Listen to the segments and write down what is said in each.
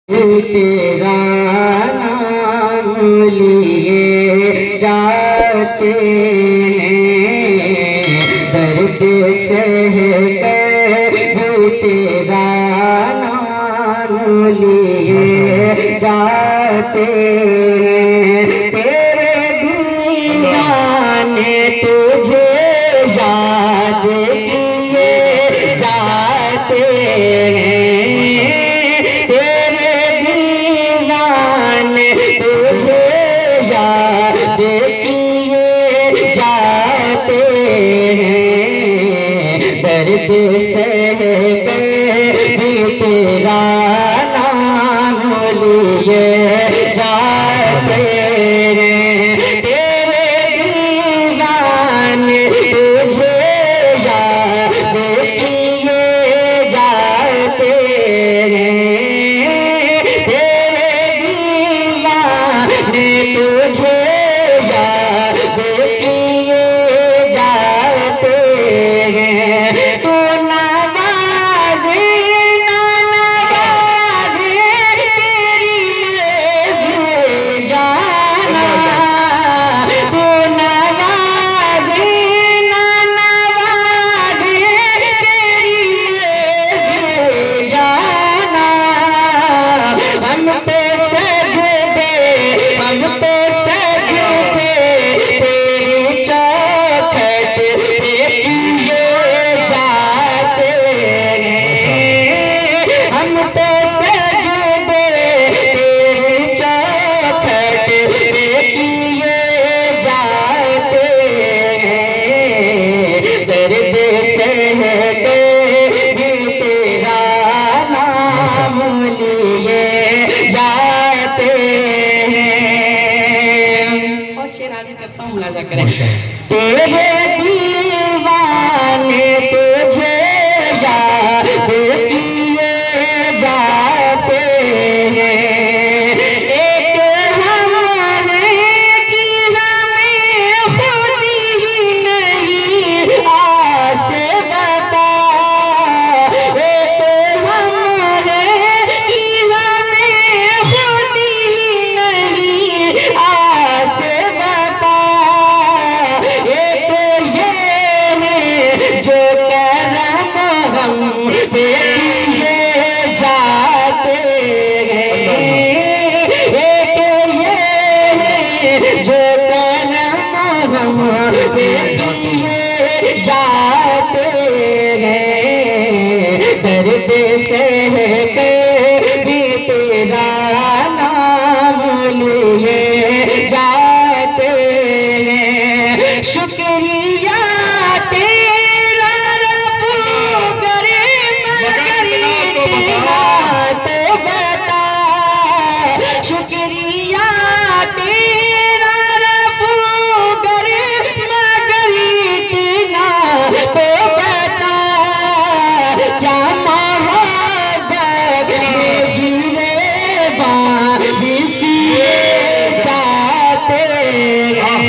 تیرا نام لیے جاتے ہیں، درد سہ کر بھی تیرا نام لیے جاتے ہیں، تیرے دیوانے تجھے یاد کیے جاتے ہیں، درد سہ کر بھی تیرا نام لیے جاتے ہیں، تیرے دیوانے تجھے یاد کیے جاتے ہیں، تیرے دیوانے تجھے یاد کیے جاتے ہیں، تو نوازے نہ نوازے تیری مرضی جانا، تو نوازے نہ نوازے تیری مرضی جانا، ہم تو سجدے تیری چوکھٹ پہ کیے جاتے ہیں، ہم تو سجدے تیری چوکھٹ پہ کیے جاتے ہیں، درد سہ کے بھی تیرا نام لیے جاتے ہیں، اور شعر حاضر کرتا ہوں، ملاحظہ کریں، تیرے دیوانے تجھے یاد کیے جاتے ہیں، ایک ہمارے کی ہمیں خود ہی نہیں آس بتا، ایک ہمارے کی ہمیں خود ہی نہیں آس بتا، ایک یہ ہے جو کرم ہم پہ کیے جاتے ہیں، ایک یہ ہے جو کرم ہم پہ کیے جاتے ہیں، درد سہ کے بھی تیرا نام لیے جاتے ہیں، شکریہ تیرا رب کرے مگر اتنا تو بتا، شکریہ تیرا رب کرے مگر اتنا تو بتا، کیا محبت میں گرے بان سیے جاتے ہیں،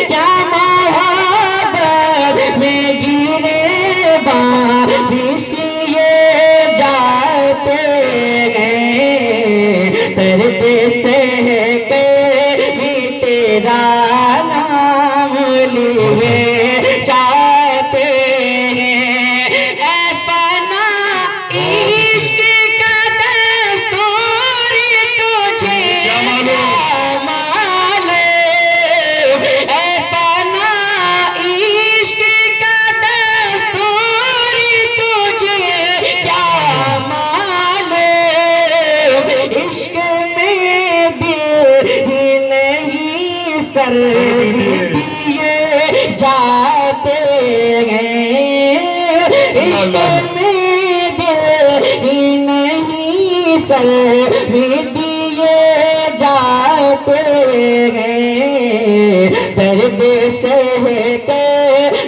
کیا محبت میں گرے بان سیے جاتے ہیں، درد سہ کے بھی تیرا نام لیے جاتے ہیں، اے پنا عشق کا دستور تجھے معلوم، اے پنا عشق کا دستور تجھے کیا معلوم، عشق میں دل ہی نہیں سر دیے جاتے ہیں، عشق میں دل ہی نہیں سر دیے جاتے ہیں، درد سہ کے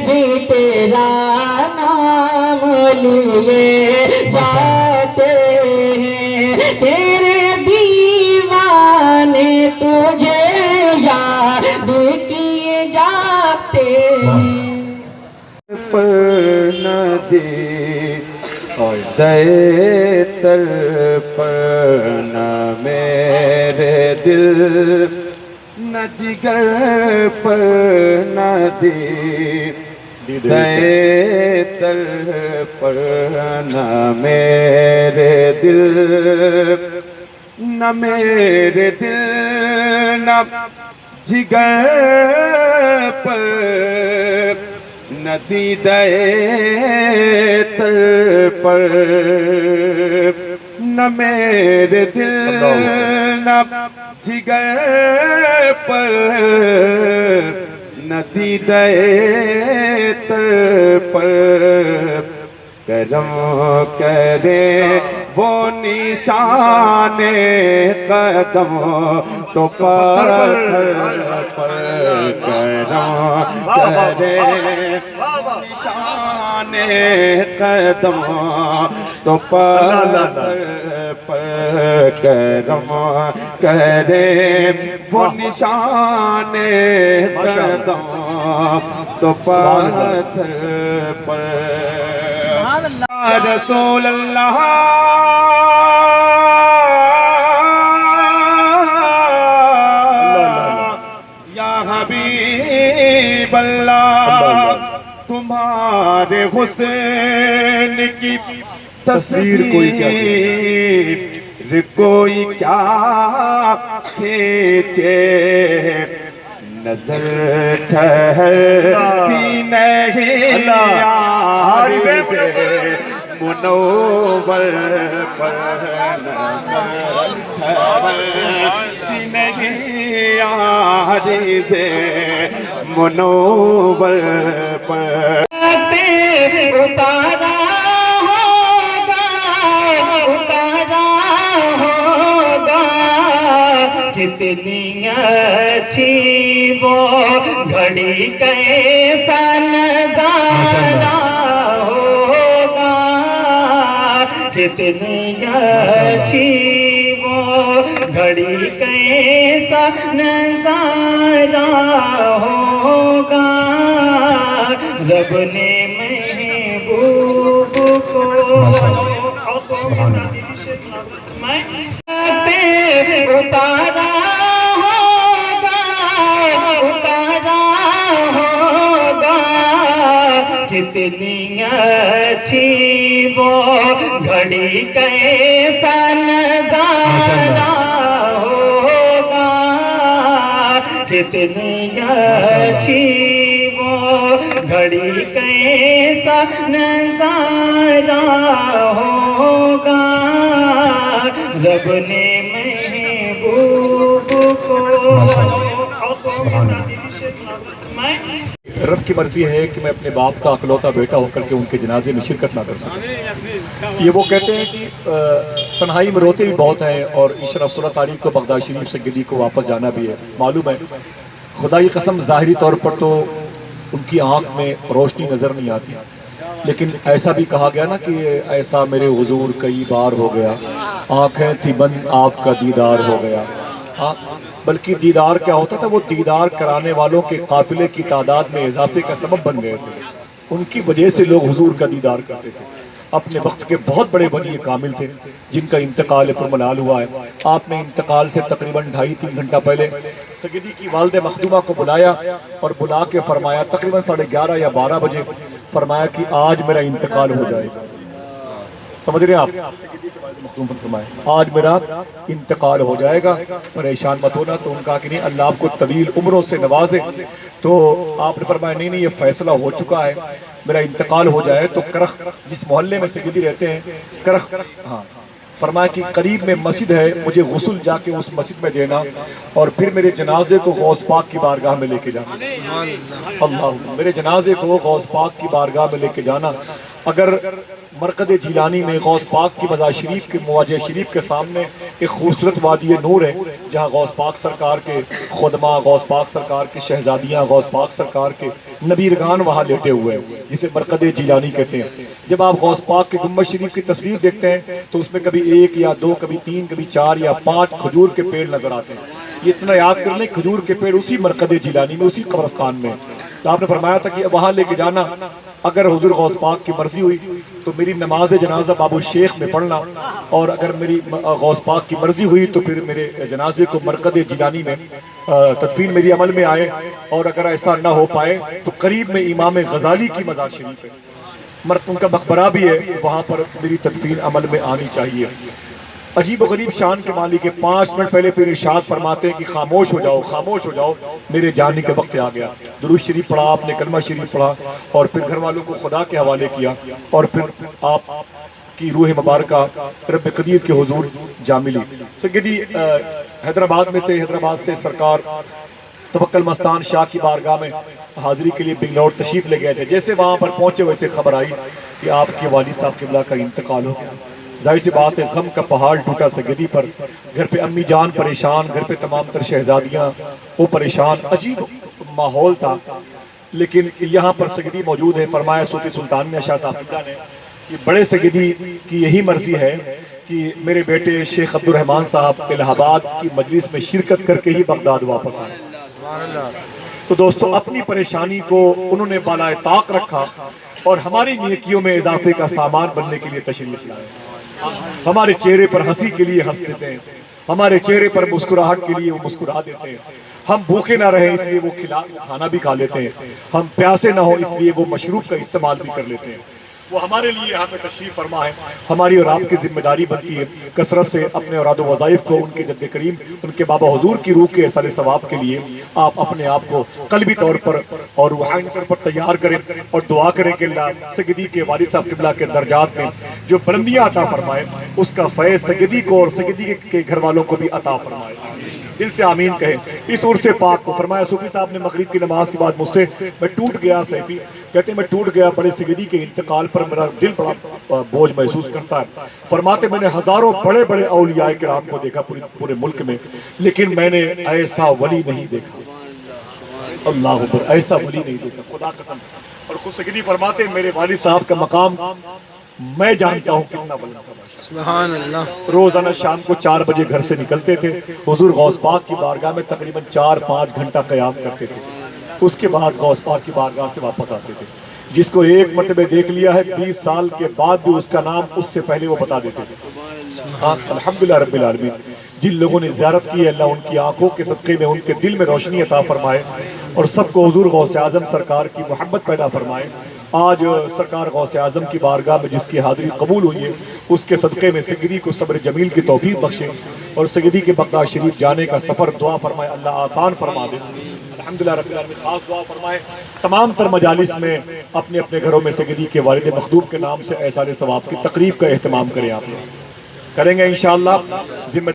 بھی تیرا نام لیے جاتے ہیں، تیرے دیوانے تجھے یاد کیے جاتے ہیں، پر نہ دے اور دے تر پر دل نہ جگر پر نہ دل تر پر نہ میرے دل نہ میرے دل نہ جگر پر نہ دیدے تر پر نہ میرے دل نہ جگر پر نہ دیدے تر پر کرم کرے وہ نشان قدم تو پتھر پر کرم کرے نشان قدم تو پتھر پر کرم کرے وہ نشان قدم تو پتھر پر رسول اللہ یا حبیب اللہ تمہارے حسین کی تصویر کوئی کیا کھینچے نظر ٹھہرتی نہیں عارض منور پر نظر ٹھہرتی نہیں عارض منور پر اتارا ہوگا کتنی اچھی وہ گھڑی کیسا نظارہ ہوگا کتنی اچھی وہ گھڑی کیسا نظارہ ہوگا رب نے محبوب کو اتارا ہوگا کتنی اچھی وہ گھڑی کیسا نظارہ ہوگا کتنی اچھی وہ گھڑی کیسا نظارہ ہوگا رب نے رب کی مرضی ہے کہ میں اپنے باپ کا اکلوتا بیٹا ہو کر کے ان کے جنازے میں شرکت نہ کر سکوں۔ یہ وہ کہتے ہیں کہ تنہائی میں روتے بھی بہت ہیں اور انشاءاللہ 16 تاریخ کو بغداد شریف سے گدی کو واپس جانا بھی ہے۔ معلوم ہے خدا کی قسم ظاہری طور پر تو ان کی آنکھ میں روشنی نظر نہیں آتی، لیکن ایسا بھی کہا گیا نا کہ ایسا میرے حضور کئی بار ہو گیا، آنکھیں تھی بند آپ کا دیدار ہو گیا۔ بلکہ دیدار کیا ہوتا تھا، وہ دیدار کرانے والوں کے قافلے کی تعداد میں اضافے کا سبب بن گئے تھے، ان کی وجہ سے لوگ حضور کا دیدار کرتے تھے۔ اپنے وقت کے بہت بڑے ولی کامل تھے جن کا انتقال پرملال ہوا ہے۔ آپ نے انتقال سے تقریباً 2.5-3 گھنٹہ پہلے سیدی کی والد مخدومہ کو بلایا اور بلا کے فرمایا تقریباً 11:30 یا 12 بجے فرمایا کہ آج میرا انتقال ہو جائے گا۔ سمجھ رہے ہیں آپ؟ آج میرا انتقال ہو جائے گا، پریشان مت ہونا۔ تو ان کا کہ نہیں، اللہ آپ کو طویل عمروں سے نوازے۔ تو آپ نے فرمایا نہیں نہیں، یہ فیصلہ ہو چکا ہے، میرا انتقال ہو جائے تو کرخ، جس محلے میں سیدی رہتے ہیں کرخ، ہاں، فرمایا کہ قریب میں مسجد ہے، مجھے غسل جا کے اس مسجد میں دینا اور پھر میرے جنازے کو غوث پاک کی بارگاہ میں لے کے جانا۔ اللہ، میرے جنازے کو غوث پاک کی بارگاہ میں لے کے جانا۔ اگر مرقد جیلانی میں غوث پاک کی مزار شریف کے مواجہ شریف کے سامنے ایک خوبصورت وادی نور ہے جہاں غوث پاک سرکار کے خدمہ، غوث پاک سرکار کے شہزادیاں، غوث پاک سرکار کے نبیرگان وہاں لیٹے ہوئے ہیں، جسے مرقد جیلانی کہتے ہیں۔ جب آپ غوث پاک کے گنبد شریف کی تصویر دیکھتے ہیں تو اس میں کبھی 1 یا 2، کبھی 3، کبھی 4 یا 5 کھجور کے پیڑ نظر آتے ہیں۔ یہ اتنا یاد کر لیں، کھجور کے پیڑ اسی مرقد جیلانی میں، اسی قبرستان میں۔ تو آپ نے فرمایا تھا کہ وہاں لے کے جانا اگر حضور غوث پاک کی مرضی ہوئی تو میری نماز جنازہ باب الشیخ میں پڑھنا، اور اگر میری غوث پاک کی مرضی ہوئی تو پھر میرے جنازے کو مرقد جیلانی میں تدفین میری عمل میں آئے، اور اگر ایسا نہ ہو پائے تو قریب میں امام غزالی کی مزار شریف ہے، ان کا مقبرہ بھی ہے، وہاں پر میری تدفین عمل میں آنی چاہیے۔ عجیب و غریب شان کے مالک 5 منٹ پہلے پھر ارشاد فرماتے ہیں کہ خاموش ہو جاؤ، خاموش ہو جاؤ، میرے جانے کے وقت آ گیا۔ درود شریف پڑھا آپ نے، کلمہ شریف پڑھا، اور پھر گھر والوں کو خدا کے حوالے کیا، اور پھر آپ کی روح مبارکہ رب قدیر کے حضور جا ملی۔ سیدی حیدرآباد میں تھے، حیدرآباد سے سرکار توکل مستان شاہ کی بارگاہ میں حاضری کے لیے بنگلور تشریف لے گئے تھے۔ جیسے وہاں پر پہنچے ویسے خبر آئی کہ آپ کے والد صاحب قبلہ کا انتقال ہو گیا۔ ظاہر سی بات ہے، غم کا پہاڑ ٹوٹا سیدی پر، گھر پہ امی جان پریشان، گھر پہ تمام تر شہزادیاں وہ پریشان، عجیب ماحول تھا۔ لیکن یہاں پر سیدی موجود ہے، فرمایا صوفی سلطان میں شاہ صاحب نے کہ بڑے سیدی کی یہی مرضی ہے کہ میرے بیٹے شیخ عبد الرحمن صاحب الہ آباد کی مجلس میں شرکت کر کے ہی بغداد واپس آئے۔ تو دوستو اپنی پریشانی کو انہوں نے بالائے طاق رکھا اور ہماری نیکیوں میں اضافے کا سامان بننے کے لیے تشریف لائے۔ ہمارے چہرے پر ہنسی کے لیے ہنس دیتے ہیں، ہمارے چہرے پر مسکراہٹ کے لیے وہ مسکرا دیتے ہیں، ہم بھوکے نہ رہیں اس لیے وہ کھانا بھی کھا لیتے ہیں، ہم پیاسے نہ ہو اس لیے وہ مشروب کا استعمال بھی کر لیتے ہیں۔ وہ ہمارے لیے یہاں پہ تشریف فرما ہے۔ ہماری اور آپ کی ذمہ داری بنتی ہے کثرت سے اپنے اوراد و وظائف کو ان کے جد کریم، ان کے بابا حضور کی روح کے اثر ثواب کے لیے آپ اپنے آپ کو قلبی طور پر اور روحانی طور پر تیار کریں، اور دعا کریں کہ اللہ سیدی کے والد صاحب قبلہ کے درجات میں جو بلندیاں عطا فرمائے، اس کا فیض سیدی کو اور سیدی کے گھر والوں کو بھی عطا فرمائے۔ دل سے آمین کہیں اس عرس پاک کو۔ فرمایا صوفی صاحب نے مغرب کی نماز کے بعد مجھ سے، میں ٹوٹ گیا، سیفی کہتے ہیں میں ٹوٹ گیا، بڑے سیدی کے انتقال پر میرا دل بڑا بوجھ محسوس کرتا ہے۔ فرماتے میں نے ہزاروں بڑے بڑے اولیاء کرام کو دیکھا پورے ملک میں، لیکن میں نے ایسا ولی نہیں دیکھا، اللہ اکبر، ایسا ولی نہیں دیکھا، خدا قسم۔ اور خود سیدی فرماتے ہیں میرے والد صاحب کا مقام میں جانتا ہوں کتنا بلند تھا۔ سبحان اللہ۔ روزانہ شام کو 4 بجے گھر سے نکلتے تھے، حضور غوث پاک کی بارگاہ میں تقریباً 4-5 گھنٹہ قیام کرتے تھے، اس کے بعد غوث پاک کی بارگاہ سے واپس آتے تھے۔ جس کو ایک مرتبہ دیکھ لیا ہے 20 سال کے بعد بھی اس کا نام اس سے پہلے وہ بتا دیتے تھے۔ الحمدللہ رب العالمین، جن لوگوں نے زیارت کی ہے اللہ ان کی آنکھوں کے صدقے میں ان کے دل میں روشنی عطا فرمائے، اور سب کو حضور غوث اعظم سرکار کی محبت پیدا فرمائے۔ آج سرکار غوث اعظم کی بارگاہ میں جس کی حاضری قبول ہوئی ہے، اس کے صدقے میں سیدی کو صبر جمیل کی توفیق بخشے، اور سیدی کے بغداد شریف جانے کا سفر دعا فرمائے اللہ آسان فرما دے۔ الحمدللہ رب العالمین، خاص دعا فرمائے تمام تر مجالس میں اپنے اپنے گھروں میں سیدی کے والد مخدوم کے نام سے احسان ثواب کی تقریب کا اہتمام کریں، آپ کریں گے انشاءاللہ۔ ذمہ